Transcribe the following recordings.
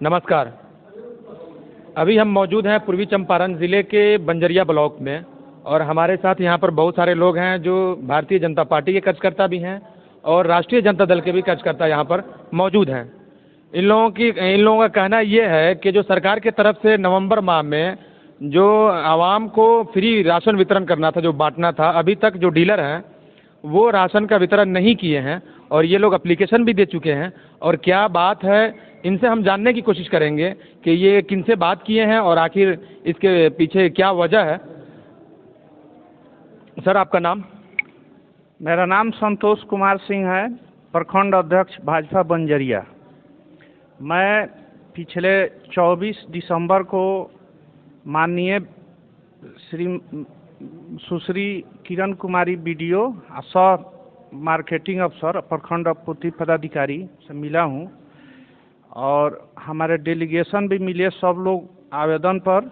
नमस्कार। अभी हम मौजूद हैं पूर्वी चंपारण ज़िले के बंजरिया ब्लॉक में, और हमारे साथ यहाँ पर बहुत सारे लोग हैं जो भारतीय जनता पार्टी के कार्यकर्ता भी हैं और राष्ट्रीय जनता दल के भी कार्यकर्ता यहाँ पर मौजूद हैं। इन लोगों का कहना ये है कि जो सरकार की तरफ से नवंबर माह में जो आवाम को फ्री राशन वितरण करना था, जो बांटना था, अभी तक जो डीलर हैं वो राशन का वितरण नहीं किए हैं और ये लोग एप्लीकेशन भी दे चुके हैं। और क्या बात है, इनसे हम जानने की कोशिश करेंगे कि ये किनसे बात किए हैं और आखिर इसके पीछे क्या वजह है। सर, आपका नाम? मेरा नाम संतोष कुमार सिंह है, प्रखंड अध्यक्ष भाजपा बंजरिया। मैं पिछले 24 दिसंबर को माननीय सुश्री किरण कुमारी बीडीओ सह मार्केटिंग अफसर प्रखंड पूर्ति पदाधिकारी से मिला हूं और हमारे डेलीगेशन भी मिले। सब लोग आवेदन पर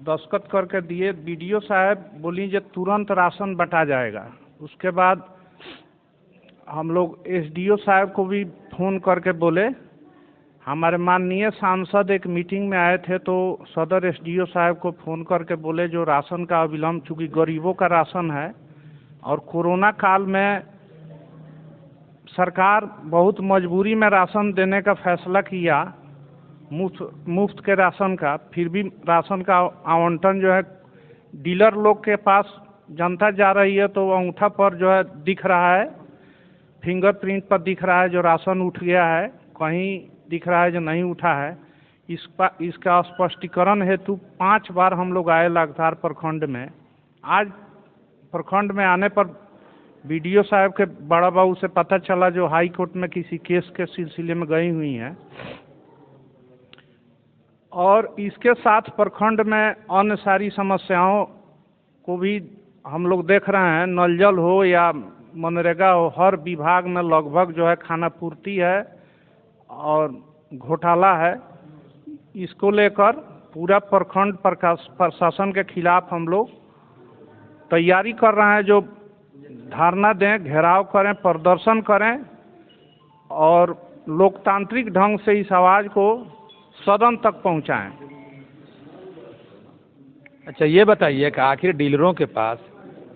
दस्तखत करके दिए। बीडीओ साहब बोली जो तुरंत राशन बंटा जाएगा। उसके बाद हम लोग एसडीओ साहब को भी फ़ोन करके बोले। हमारे माननीय सांसद एक मीटिंग में आए थे तो सदर एसडीओ साहब को फ़ोन करके बोले जो राशन का अविलंब, चूँकि गरीबों का राशन है और कोरोना काल में सरकार बहुत मजबूरी में राशन देने का फैसला किया, मुफ्त के राशन का। फिर भी राशन का आवंटन जो है डीलर लोग के पास जनता जा रही है तो अंगूठा पर जो है दिख रहा है, फिंगरप्रिंट पर दिख रहा है जो राशन उठ गया है, कहीं दिख रहा है जो नहीं उठा है। इसका स्पष्टीकरण हेतु 5 बार हम लोग आए लगातार प्रखंड में। आज प्रखंड में आने पर बीडीओ साहब के बड़ा बाबू से पता चला जो हाई कोर्ट में किसी केस के सिलसिले में गई हुई हैं, और इसके साथ प्रखंड में अन्य सारी समस्याओं को भी हम लोग देख रहे हैं। नल जल हो या मनरेगा हो, हर विभाग में लगभग जो है खाना पूर्ति है और घोटाला है। इसको लेकर पूरा प्रखंड प्रशासन के खिलाफ हम लोग तैयारी कर रहे हैं, जो धरना दें, घेराव करें, प्रदर्शन करें और लोकतांत्रिक ढंग से इस आवाज़ को सदन तक पहुंचाएं। अच्छा, ये बताइए कि आखिर डीलरों के पास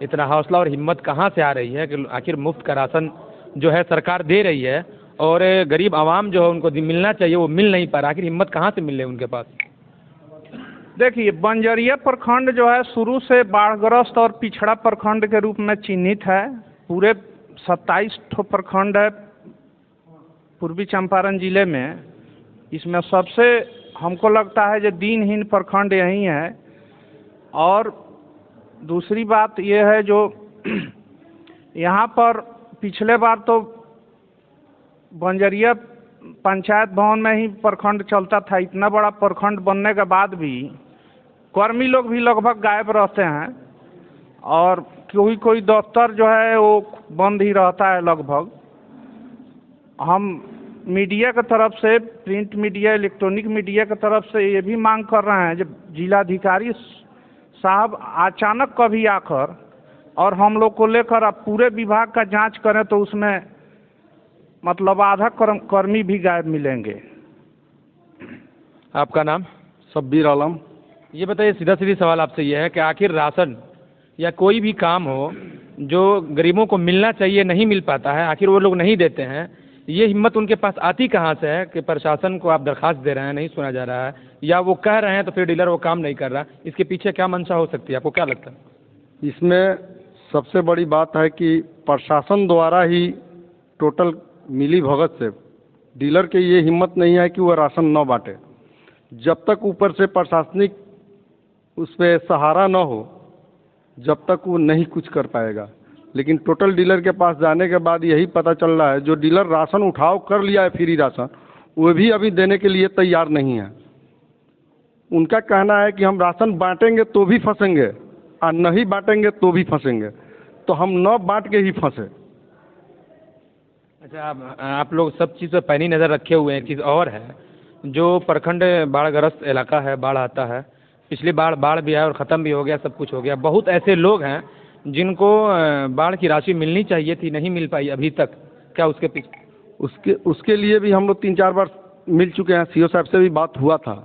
इतना हौसला और हिम्मत कहाँ से आ रही है कि आखिर मुफ्त का राशन जो है सरकार दे रही है और गरीब आवाम जो है उनको मिलना चाहिए वो मिल नहीं पा रहा। आखिर हिम्मत कहाँ से मिल रही है उनके पास? देखिए, बंजरिया प्रखंड जो है शुरू से बाढ़ग्रस्त और पिछड़ा प्रखंड के रूप में चिन्हित है। पूरे 27 प्रखंड है पूर्वी चंपारण जिले में। इसमें सबसे हमको लगता है जो दीनहीन प्रखंड यही है। और दूसरी बात यह है जो यहाँ पर पिछले बार तो बंजरिया पंचायत भवन में ही प्रखंड चलता था। इतना बड़ा प्रखंड बनने के बाद भी कर्मी लोग भी लगभग गायब रहते हैं और कोई दफ्तर जो है वो बंद ही रहता है लगभग। हम मीडिया की तरफ से, प्रिंट मीडिया, इलेक्ट्रॉनिक मीडिया की तरफ से ये भी मांग कर रहे हैं जब जिलाधिकारी साहब अचानक कभी आकर और हम लोग को लेकर आप पूरे विभाग का जांच करें तो उसमें मतलब आधा कर्मी भी गायब मिलेंगे। आपका नाम? शब्बीर आलम। ये बताइए, सीधा सीधी सवाल आपसे ये है कि आखिर राशन या कोई भी काम हो जो गरीबों को मिलना चाहिए नहीं मिल पाता है, आखिर वो लोग नहीं देते हैं। ये हिम्मत उनके पास आती कहाँ से है कि प्रशासन को आप दरखास्त दे रहे हैं, नहीं सुना जा रहा है, या वो कह रहे हैं तो फिर डीलर वो काम नहीं कर रहा? इसके पीछे क्या मंशा हो सकती है, आपको क्या लगता है? इसमें सबसे बड़ी बात है कि प्रशासन द्वारा ही टोटल मिली भगत से डीलर के ये हिम्मत नहीं है कि वह राशन न बांटे। जब तक ऊपर से प्रशासनिक उस पर सहारा न हो जब तक वो नहीं कुछ कर पाएगा। लेकिन टोटल डीलर के पास जाने के बाद यही पता चल रहा है जो डीलर राशन उठाव कर लिया है फ्री राशन, वो भी अभी देने के लिए तैयार नहीं है। उनका कहना है कि हम राशन बांटेंगे तो भी फंसेंगे और नहीं बांटेंगे तो भी फंसेंगे, तो हम न बांट के ही फंसे। अच्छा, आप लोग सब चीज़ पर पैनी नज़र रखे हुए हैं। एक चीज़ और है, जो प्रखंड बाढ़ग्रस्त इलाका है, बाढ़ आता है, पिछली बाढ़ भी आया और ख़त्म भी हो गया, सब कुछ हो गया। बहुत ऐसे लोग हैं जिनको बाढ़ की राशि मिलनी चाहिए थी नहीं मिल पाई अभी तक, क्या उसके पीछे? उसके लिए भी हम लोग 3-4 बार मिल चुके हैं, सीओ साहब से भी बात हुआ था।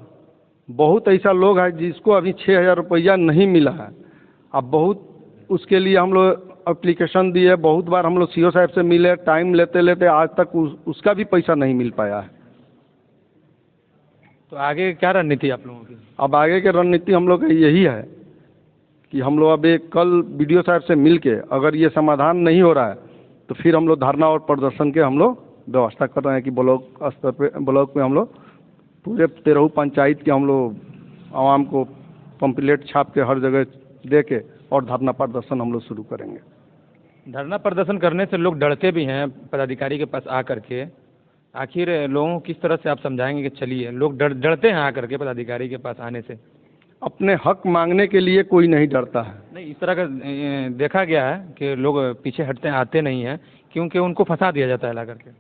बहुत ऐसा लोग है जिसको अभी 6,000 रुपया नहीं मिला है। अब बहुत उसके लिए हम लोग एप्लीकेशन दिए, बहुत बार हम लोग सीओ साहब से मिले, टाइम लेते लेते आज तक उसका भी पैसा नहीं मिल पाया है। तो आगे क्या रणनीति आप लोगों की? अब आगे की रणनीति हम लोग की यही है कि हम लोग अब एक कल बीडीओ साहब से मिल के अगर ये समाधान नहीं हो रहा है तो फिर हम लोग धरना और प्रदर्शन के हम लोग व्यवस्था कर रहे हैं कि ब्लॉक स्तर पे, ब्लॉक में हम लोग पूरे 13 पंचायत के हम लोग आवाम को पंपलेट छाप के हर जगह दे के और धरना प्रदर्शन हम लोग शुरू करेंगे। धरना प्रदर्शन करने से लोग डरते भी हैं पदाधिकारी के पास आकर के, आखिर लोगों को किस तरह से आप समझाएंगे कि चलिए? लोग डरते हैं आकर के पदाधिकारी के पास आने से। अपने हक मांगने के लिए कोई नहीं डरता है। नहीं, इस तरह का देखा गया है कि लोग पीछे हटते आते नहीं हैं क्योंकि उनको फंसा दिया जाता है ला करके।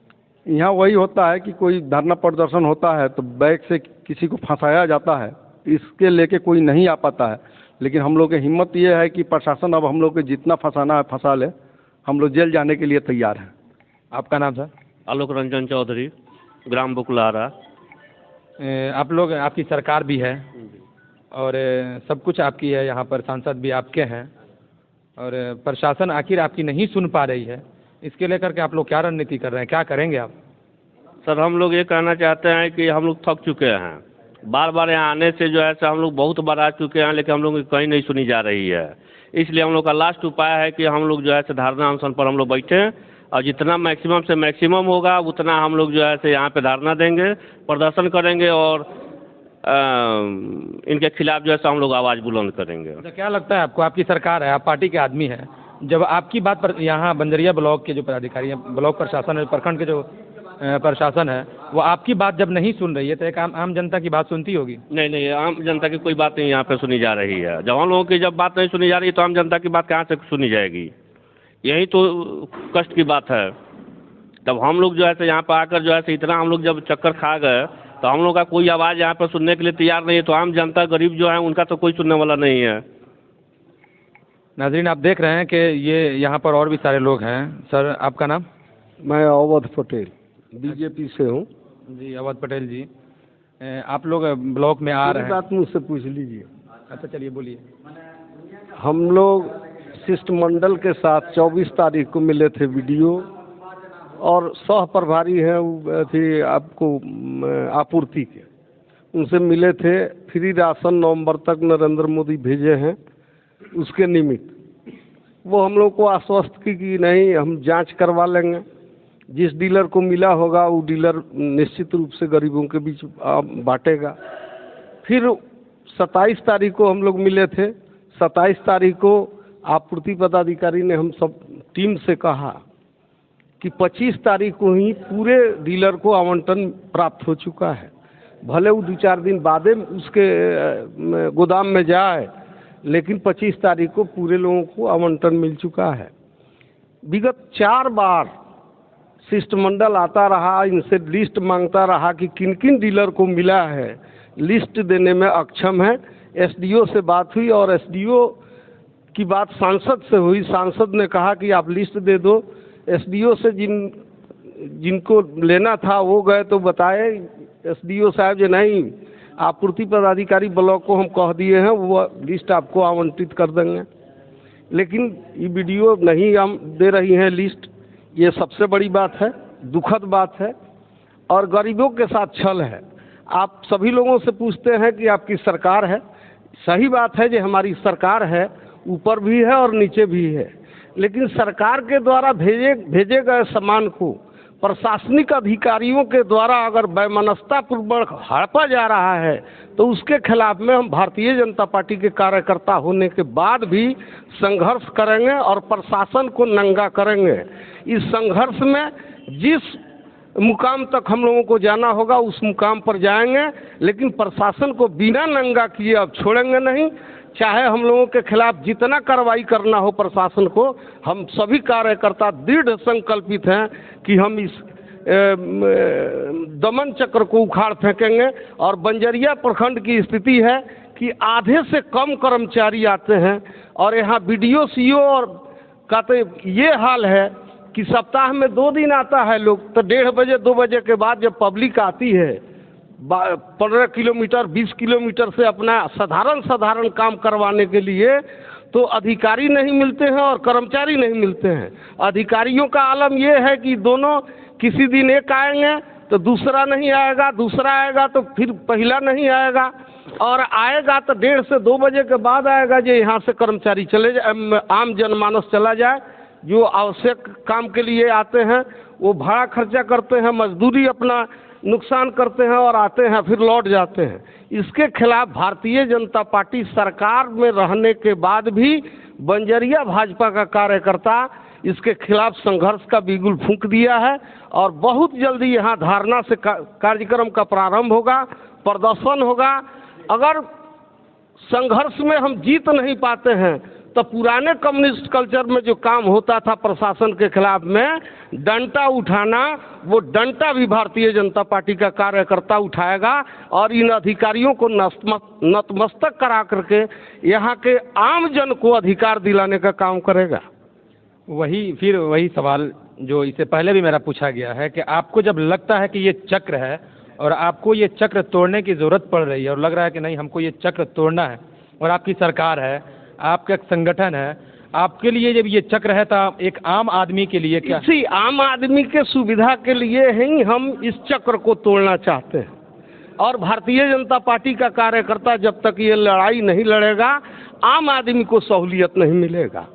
यहाँ वही होता है कि कोई धरना प्रदर्शन होता है तो बैग से किसी को फंसाया जाता है, इसके लेके कोई नहीं आ पाता है। लेकिन हम लोग की हिम्मत ये है कि प्रशासन अब हम लोग को जितना फंसाना है फंसा ले, हम लोग जेल जाने के लिए तैयार हैं। आपका नाम सर? आलोक रंजन चौधरी, ग्राम बुकलारा। आप लोग, आपकी सरकार भी है और सब कुछ आपकी है, यहाँ पर सांसद भी आपके हैं और प्रशासन आखिर आपकी नहीं सुन पा रही है, इसके लेकर के आप लोग क्या रणनीति कर रहे हैं, क्या करेंगे आप? सर हम लोग ये कहना चाहते हैं कि हम लोग थक चुके हैं, बार बार यहाँ आने से जो है सो हम लोग बहुत बार आ चुके हैं लेकिन हम लोग की कहीं नहीं सुनी जा रही है। इसलिए हम लोग का लास्ट उपाय है कि हम लोग जो है सो धरना अनशन पर हम लोग बैठें और जितना मैक्सिमम से मैक्सिमम होगा उतना हम लोग जो है सो यहाँ पे धरना देंगे, प्रदर्शन करेंगे और इनके खिलाफ जो है हम लोग आवाज़ बुलंद करेंगे। तो क्या लगता है आपको, आपकी सरकार है, आप पार्टी के आदमी हैं, जब आपकी बात पर यहाँ बंजरिया ब्लॉक के जो पदाधिकारी हैं, ब्लॉक प्रशासन है, प्रखंड के जो प्रशासन है, वो आपकी बात जब नहीं सुन रही है तो एक आम जनता की बात सुनती होगी? नहीं, आम जनता की कोई बात नहीं यहाँ पे सुनी जा रही है। जब हम लोगों की जब बात नहीं सुनी जा रही तो आम जनता की बात कहाँ से सुनी जाएगी? यही तो कष्ट की बात है। तब हम लोग जो है यहाँ पर आकर जो है इतना हम लोग जब चक्कर खा गए तो हम लोग का कोई आवाज़ यहाँ पर सुनने के लिए तैयार नहीं है, तो आम जनता गरीब जो है उनका तो कोई सुनने वाला नहीं है। नाजरीन, आप देख रहे हैं कि ये यहाँ पर और भी सारे लोग हैं। सर आपका नाम? मैं अवध पटेल, बीजेपी से हूँ। जी अवध पटेल जी, आप लोग ब्लॉक में आ रहे हैं? बात मुझसे पूछ लीजिए। अच्छा चलिए बोलिए। हम लोग शिष्टमंडल के साथ 24 तारीख को मिले थे वीडियो, और सह प्रभारी हैं थी आपको आपूर्ति के, उनसे मिले थे। फ्री राशन नवंबर तक नरेंद्र मोदी भेजे हैं, उसके निमित्त वो हम लोग को आश्वस्त की कि नहीं हम जांच करवा लेंगे, जिस डीलर को मिला होगा वो डीलर निश्चित रूप से गरीबों के बीच बांटेगा। फिर 27 तारीख को हम लोग मिले थे। 27 तारीख को आपूर्ति पदाधिकारी ने हम सब टीम से कहा कि 25 तारीख को ही पूरे डीलर को आवंटन प्राप्त हो चुका है, भले वो 2-4 दिन बाद उसके गोदाम में जाए, लेकिन 25 तारीख को पूरे लोगों को आवंटन मिल चुका है। विगत 4 बार शिष्टमंडल आता रहा, इनसे लिस्ट मांगता रहा कि किन किन डीलर को मिला है, लिस्ट देने में अक्षम है। एसडीओ से बात हुई और एसडीओ की बात सांसद से हुई, सांसद ने कहा कि आप लिस्ट दे दो। एसडीओ से जिनको लेना था वो गए तो बताए एसडीओ साहब जो नहीं, आपूर्ति पदाधिकारी ब्लॉक को हम कह दिए हैं, वो लिस्ट आपको आवंटित कर देंगे। लेकिन ये वीडियो नहीं हम दे रही हैं लिस्ट, ये सबसे बड़ी बात है, दुखद बात है और गरीबों के साथ छल है। आप सभी लोगों से पूछते हैं कि आपकी सरकार है, सही बात है जो हमारी सरकार है, ऊपर भी है और नीचे भी है, लेकिन सरकार के द्वारा भेजे गए सामान को प्रशासनिक अधिकारियों के द्वारा अगर वैमनस्यता पूर्वक हड़पा जा रहा है तो उसके खिलाफ में हम भारतीय जनता पार्टी के कार्यकर्ता होने के बाद भी संघर्ष करेंगे और प्रशासन को नंगा करेंगे। इस संघर्ष में जिस मुकाम तक हम लोगों को जाना होगा उस मुकाम पर जाएंगे, लेकिन प्रशासन को बिना नंगा किए अब छोड़ेंगे नहीं। चाहे हम लोगों के खिलाफ जितना कार्रवाई करना हो प्रशासन को, हम सभी कार्यकर्ता दृढ़ संकल्पित हैं कि हम इस दमन चक्र को उखाड़ फेंकेंगे। और बंजरिया प्रखंड की स्थिति है कि आधे से कम कर्मचारी आते हैं और यहाँ बीडीओ सीओ और का तो ये हाल है कि सप्ताह में 2 दिन आता है लोग, तो 1:30 बजे 2 बजे के बाद जब पब्लिक आती है 15 किलोमीटर 20 किलोमीटर से अपना साधारण काम करवाने के लिए, तो अधिकारी नहीं मिलते हैं और कर्मचारी नहीं मिलते हैं। अधिकारियों का आलम ये है कि दोनों किसी दिन एक आएंगे तो दूसरा नहीं आएगा, दूसरा आएगा तो फिर पहला नहीं आएगा, और आएगा तो 1:30 से 2 बजे के बाद आएगा। जो यहाँ से कर्मचारी चले जाए, आम जनमानस चला जाए, जो आवश्यक काम के लिए आते हैं वो भाड़ा खर्चा करते हैं, मजदूरी अपना नुकसान करते हैं और आते हैं फिर लौट जाते हैं। इसके खिलाफ भारतीय जनता पार्टी सरकार में रहने के बाद भी बंजरिया भाजपा का कार्यकर्ता इसके खिलाफ संघर्ष का बिगुल फूंक दिया है और बहुत जल्दी यहाँ धारणा से कार्यक्रम का प्रारंभ होगा, प्रदर्शन होगा। अगर संघर्ष में हम जीत नहीं पाते हैं तो पुराने कम्युनिस्ट कल्चर में जो काम होता था प्रशासन के खिलाफ में डंडा उठाना, वो डंडा भी भारतीय जनता पार्टी का कार्यकर्ता उठाएगा और इन अधिकारियों को नतमस्तक करा करके यहाँ के आम जन को अधिकार दिलाने का काम करेगा। वही सवाल जो इससे पहले भी मेरा पूछा गया है कि आपको जब लगता है कि ये चक्र है और आपको ये चक्र तोड़ने की ज़रूरत पड़ रही है और लग रहा है कि नहीं हमको ये चक्र तोड़ना है और आपकी सरकार है, आपका एक संगठन है, आपके लिए जब ये चक्र है तो एक आम आदमी के लिए क्या? इसी आम आदमी के सुविधा के लिए ही हम इस चक्र को तोड़ना चाहते हैं। और भारतीय जनता पार्टी का कार्यकर्ता जब तक ये लड़ाई नहीं लड़ेगा आम आदमी को सहूलियत नहीं मिलेगा।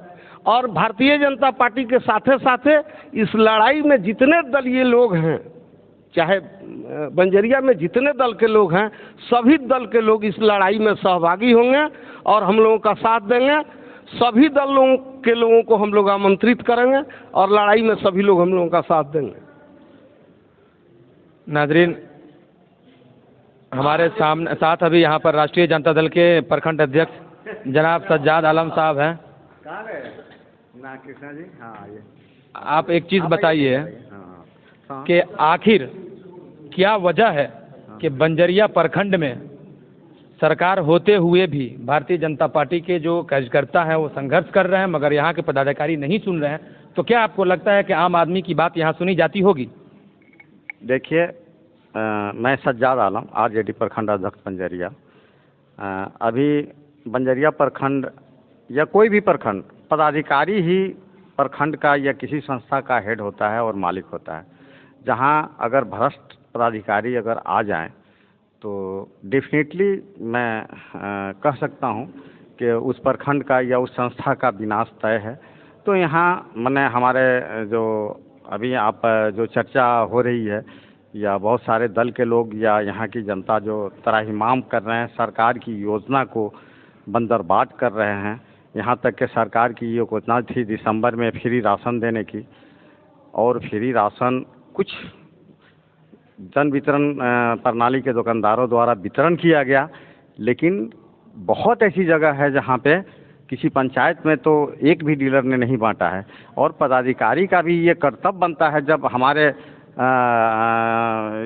और भारतीय जनता पार्टी के साथे साथे इस लड़ाई में जितने दलीय लोग हैं, चाहे बंजरिया में जितने दल के लोग हैं, सभी दल के लोग इस लड़ाई में सहभागी होंगे और हम लोगों का साथ देंगे। सभी दलों के लोगों को हम लोग आमंत्रित करेंगे और लड़ाई में सभी लोग हम लोगों का साथ देंगे। नाजरीन, हमारे साथ अभी यहाँ पर राष्ट्रीय जनता दल के प्रखंड अध्यक्ष जनाब सज्जाद आलम साहब हैं। कृष्णा जी, हाँ, ये आप एक चीज़ बताइए कि आखिर क्या वजह है कि बंजरिया प्रखंड में सरकार होते हुए भी भारतीय जनता पार्टी के जो कार्यकर्ता हैं वो संघर्ष कर रहे हैं मगर यहाँ के पदाधिकारी नहीं सुन रहे हैं? तो क्या आपको लगता है कि आम आदमी की बात यहाँ सुनी जाती होगी? देखिए, मैं सज्जाद आलम आरजेडी प्रखंड अध्यक्ष बंजरिया। अभी बंजरिया प्रखंड या कोई भी प्रखंड पदाधिकारी ही प्रखंड का या किसी संस्था का हेड होता है और मालिक होता है। जहाँ अगर भ्रष्ट पदाधिकारी अगर आ जाएं तो डेफिनेटली मैं कह सकता हूँ कि उस प्रखंड का या उस संस्था का विनाश तय है। तो यहाँ मैंने हमारे जो अभी आप जो चर्चा हो रही है या बहुत सारे दल के लोग या यहाँ की जनता जो त्राहिमाम कर रहे हैं, सरकार की योजना को बंदरबाट कर रहे हैं। यहाँ तक कि सरकार की ये योजना थी दिसंबर में फ्री राशन देने की, और फ्री राशन कुछ जन वितरण प्रणाली के दुकानदारों द्वारा वितरण किया गया, लेकिन बहुत ऐसी जगह है जहाँ पे किसी पंचायत में तो एक भी डीलर ने नहीं बांटा है। और पदाधिकारी का भी ये कर्तव्य बनता है, जब हमारे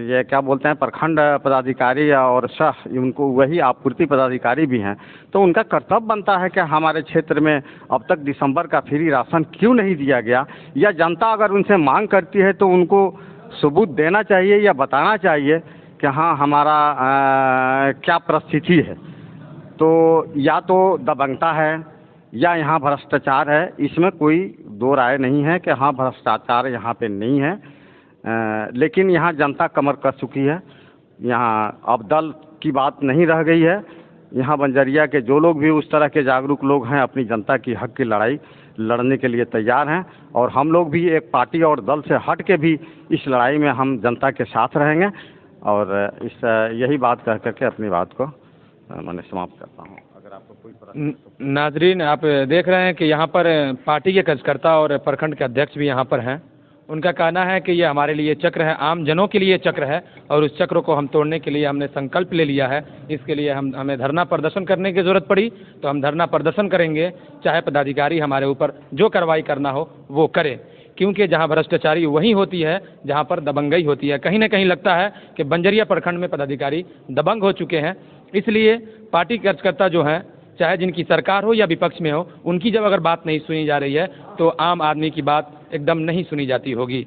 ये क्या बोलते हैं प्रखंड पदाधिकारी और सह उनको वही आपूर्ति पदाधिकारी भी हैं, तो उनका कर्तव्य बनता है कि हमारे क्षेत्र में अब तक दिसंबर का फ्री राशन क्यों नहीं दिया गया, या जनता अगर उनसे मांग करती है तो उनको सबूत देना चाहिए या बताना चाहिए कि हाँ हमारा क्या परिस्थिति है। तो या तो दबंगता है या यहाँ भ्रष्टाचार है, इसमें कोई दो राय नहीं है कि हाँ भ्रष्टाचार यहाँ पे नहीं है। लेकिन यहाँ जनता कमर कस चुकी है, यहाँ अब दल की बात नहीं रह गई है। यहाँ बंजरिया के जो लोग भी उस तरह के जागरूक लोग हैं अपनी जनता की हक की लड़ाई लड़ने के लिए तैयार हैं, और हम लोग भी एक पार्टी और दल से हट के भी इस लड़ाई में हम जनता के साथ रहेंगे। और इस यही बात कह करके अपनी बात को मैंने समाप्त करता हूँ। अगर आपको कोई नाजरीन, आप देख रहे हैं कि यहाँ पर पार्टी के कार्यकर्ता और प्रखंड के अध्यक्ष भी यहाँ पर हैं। उनका कहना है कि ये हमारे लिए चक्र है, आम जनों के लिए चक्र है, और उस चक्र को हम तोड़ने के लिए हमने संकल्प ले लिया है। इसके लिए हमें धरना प्रदर्शन करने की ज़रूरत पड़ी तो हम धरना प्रदर्शन करेंगे, चाहे पदाधिकारी हमारे ऊपर जो कार्रवाई करना हो वो करे, क्योंकि जहां भ्रष्टाचारी वहीं होती है जहां पर दबंगई होती है। कहीं ना कहीं लगता है कि बंजरिया प्रखंड में पदाधिकारी दबंग हो चुके हैं। इसलिए पार्टी कार्यकर्ता जो हैं, चाहे जिनकी सरकार हो या विपक्ष में हो, उनकी जब अगर बात नहीं सुनी जा रही है तो आम आदमी की बात एकदम नहीं सुनी जाती होगी।